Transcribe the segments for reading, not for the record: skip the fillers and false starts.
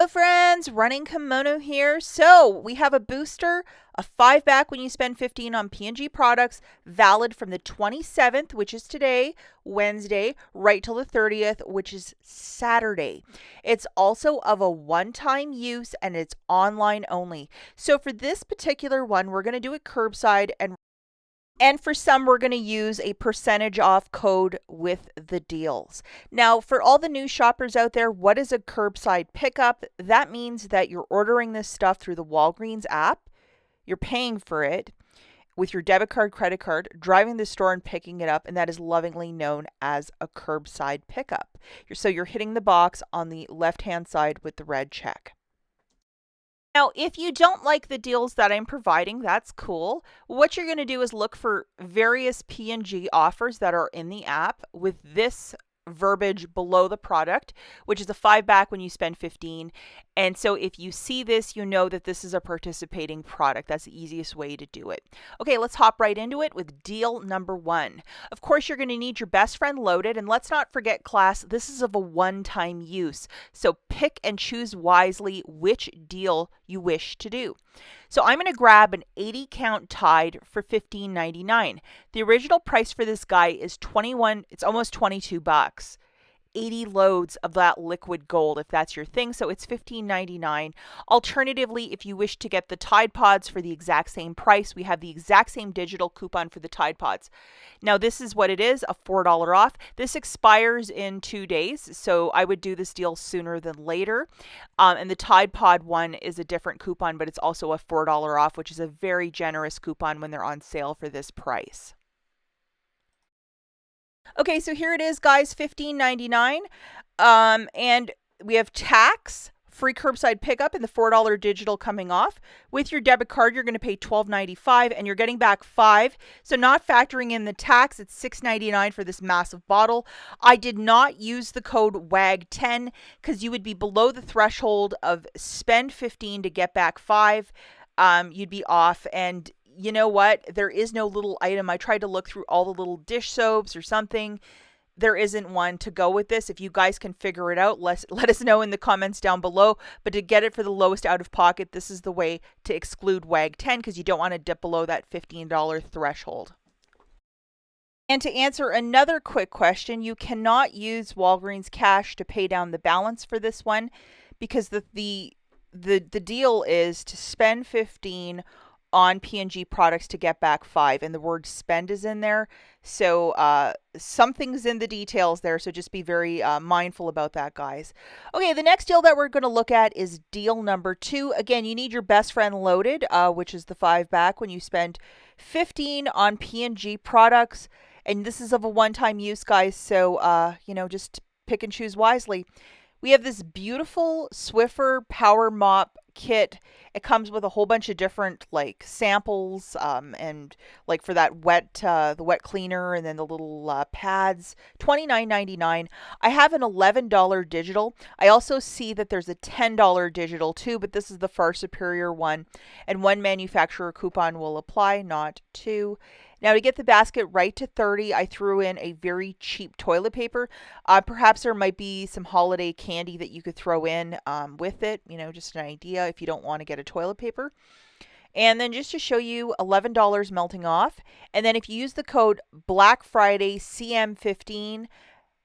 Hello friends, Running Kimono here. So we have a booster, a 5-back when you spend 15 on P&G products, valid from the 27th, which is today, Wednesday, right till the 30th, which is Saturday. It's also of a one-time use and it's online only. So for this particular one, we're going to do it curbside, and for some, we're going to use a percentage off code with the deals. Now, for all the new shoppers out there, what is a curbside pickup? That means that you're ordering this stuff through the Walgreens app, you're paying for it with your debit card, credit card, driving to the store and picking it up, and that is lovingly known as a curbside pickup. So you're hitting the box on the left-hand side with the red check. Now, if you don't like the deals that I'm providing, that's cool. What you're going to do is look for various P&G offers that are in the app with this verbiage below the product, which is a 5-back when you spend 15. And so if you see this, you know that this is a participating product. That's the easiest way to do it. Okay, let's hop right into it with deal number 1. Of course, you're going to need your best friend loaded. And let's not forget, class, this is of a one-time use. So pick and choose wisely which deal you wish to do. So I'm going to grab an 80 count Tide for $15.99. The original price for this guy is it's almost $22. 80 loads of that liquid gold if that's your thing, so it's $15.99. Alternatively, if you wish to get the Tide Pods for the exact same price, we have the exact same digital coupon for the Tide Pods. Now this is what it is, a $4 off. This expires in 2 days, so I would do this deal sooner than later. And the Tide Pod one is a different coupon, but it's also a $4 off, which is a very generous coupon when they're on sale for this price. Okay, so here it is, guys, $15.99. And we have tax, free curbside pickup, and the $4 digital coming off. With your debit card, you're going to pay $12.95, and you're getting back $5. So not factoring in the tax, it's $6.99 for this massive bottle. I did not use the code WAG10 because you would be below the threshold of spend 15 to get back 5. You'd be off, and you know what? There is no little item. I tried to look through all the little dish soaps or something. There isn't one to go with this. If you guys can figure it out, let us know in the comments down below. But to get it for the lowest out of pocket, this is the way to exclude WAG 10 because you don't want to dip below that $15 threshold. And to answer another quick question, you cannot use Walgreens cash to pay down the balance for this one because the deal is to spend 15 on P&G products to get back 5, and the word spend is in there. So something's in the details there, so just be very mindful about that, guys. Okay, the next deal that we're going to look at is deal number 2. Again, you need your best friend loaded, which is the 5-back when you spend 15 on P&G products, and this is of a one-time use, guys, so just pick and choose wisely. We have this beautiful Swiffer Power Mop kit. It comes with a whole bunch of different like samples and like for that the wet cleaner and then the little pads. $29.99. I have an $11 digital. I also see that there's a $10 digital too, but this is the far superior one. And one manufacturer coupon will apply, not two. Now, to get the basket right to 30, I threw in a very cheap toilet paper. Perhaps there might be some holiday candy that you could throw in with it, just an idea if you don't want to get a toilet paper. And then just to show you, $11 melting off. And then if you use the code Black Friday CM15,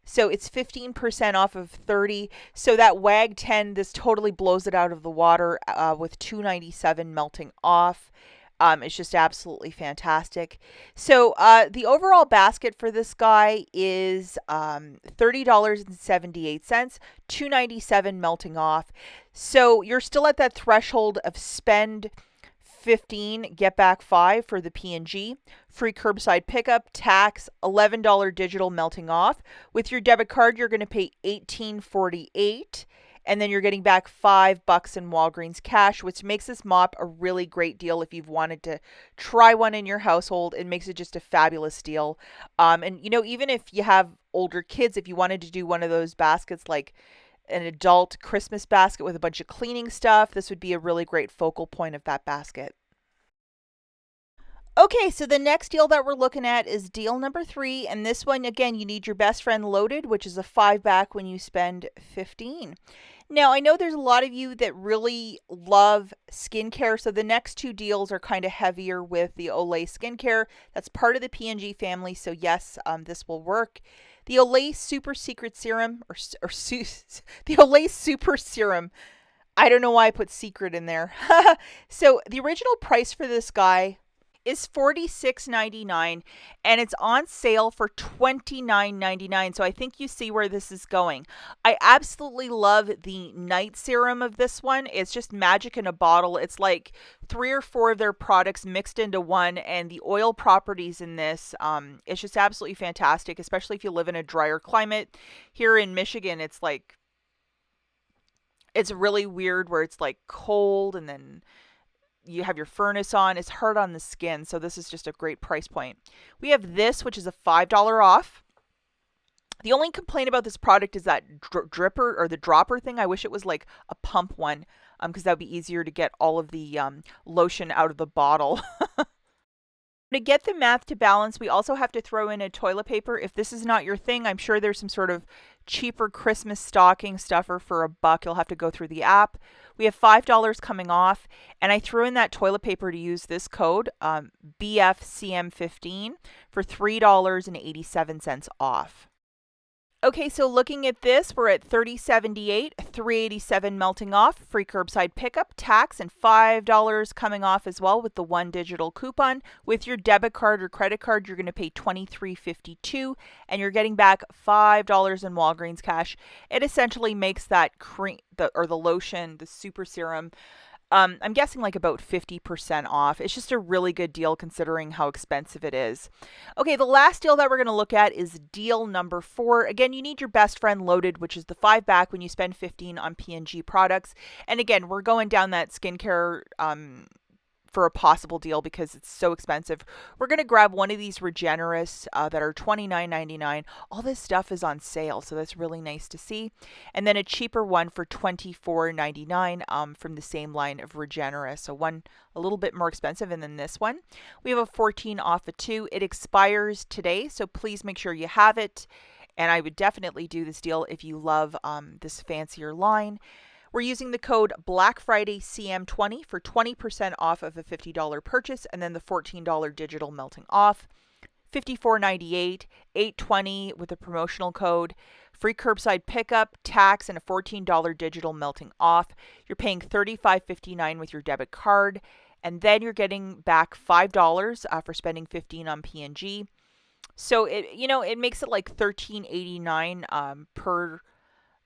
so it's 15% off of 30. So that WAG 10, this totally blows it out of the water with $2.97 melting off. It's just absolutely fantastic. So the overall basket for this guy is $30.78, $2.97 melting off. So you're still at that threshold of spend 15, get back 5 for the P&G, free curbside pickup, tax, $11 digital melting off. With your debit card, you're going to pay $18.48. And then you're getting back $5 in Walgreens cash, which makes this mop a really great deal if you've wanted to try one in your household. It makes it just a fabulous deal. And even if you have older kids, if you wanted to do one of those baskets like an adult Christmas basket with a bunch of cleaning stuff, this would be a really great focal point of that basket. Okay, so the next deal that we're looking at is deal number 3, and this one, again, you need your best friend loaded, which is a 5-back when you spend 15. Now, I know there's a lot of you that really love skincare, so the next two deals are kind of heavier with the Olay skincare. That's part of the P&G family, so yes, this will work. The Olay Super Secret Serum, the Olay Super Serum. I don't know why I put secret in there. So the original price for this guy is $46.99 and it's on sale for $29.99. So I think you see where this is going. I absolutely love the night serum of this one. It's just magic in a bottle. It's like 3 or 4 of their products mixed into one, and the oil properties in this, it's just absolutely fantastic, especially if you live in a drier climate. Here in Michigan, it's really weird where it's like cold and then you have your furnace on. It's hard on the skin, so this is just a great price point. We have this, which is a $5 off. The only complaint about this product is that dripper or the dropper thing. I wish it was like a pump one, because that would be easier to get all of the lotion out of the bottle. To get the math to balance, we also have to throw in a toilet paper. If this is not your thing, I'm sure there's some sort of cheaper Christmas stocking stuffer for $1. You'll have to go through the app. We have $5 coming off, and I threw in that toilet paper to use this code, BFCM15, for $3.87 off. Okay, so looking at this, we're at $30.78, $3.87 melting off, free curbside pickup, tax, and $5 coming off as well with the one digital coupon. With your debit card or credit card, you're going to pay $23.52, and you're getting back $5 in Walgreens cash. It essentially makes that cream, the lotion, the super serum, I'm guessing like about 50% off. It's just a really good deal considering how expensive it is. Okay, the last deal that we're going to look at is deal number 4. Again, you need your best friend loaded, which is the 5 back when you spend 15 on P&G products. And again, we're going down that skincare for a possible deal because it's so expensive. We're going to grab one of these Regenerist that are $29.99. All this stuff is on sale, so that's really nice to see. And then a cheaper one for $24.99 from the same line of Regenerist. So one a little bit more expensive, and then this one. We have a 14 off of 2. It expires today, so please make sure you have it. And I would definitely do this deal if you love this fancier line. We're using the code Black Friday CM20 for 20% off of a $50 purchase, and then the $14 digital melting off. $54.98, $820 with a promotional code, free curbside pickup, tax, and a $14 digital melting off. You're paying $35.59 with your debit card, and then you're getting back $5 for spending 15 on P&G. So it makes it like $13.89 per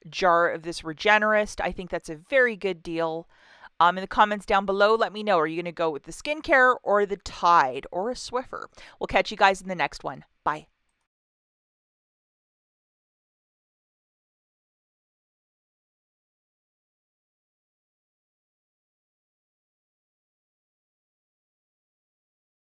jar of this Regenerist. I think that's a very good deal. In the comments down below, let me know. Are you going to go with the skincare or the Tide or a Swiffer? We'll catch you guys in the next one. Bye.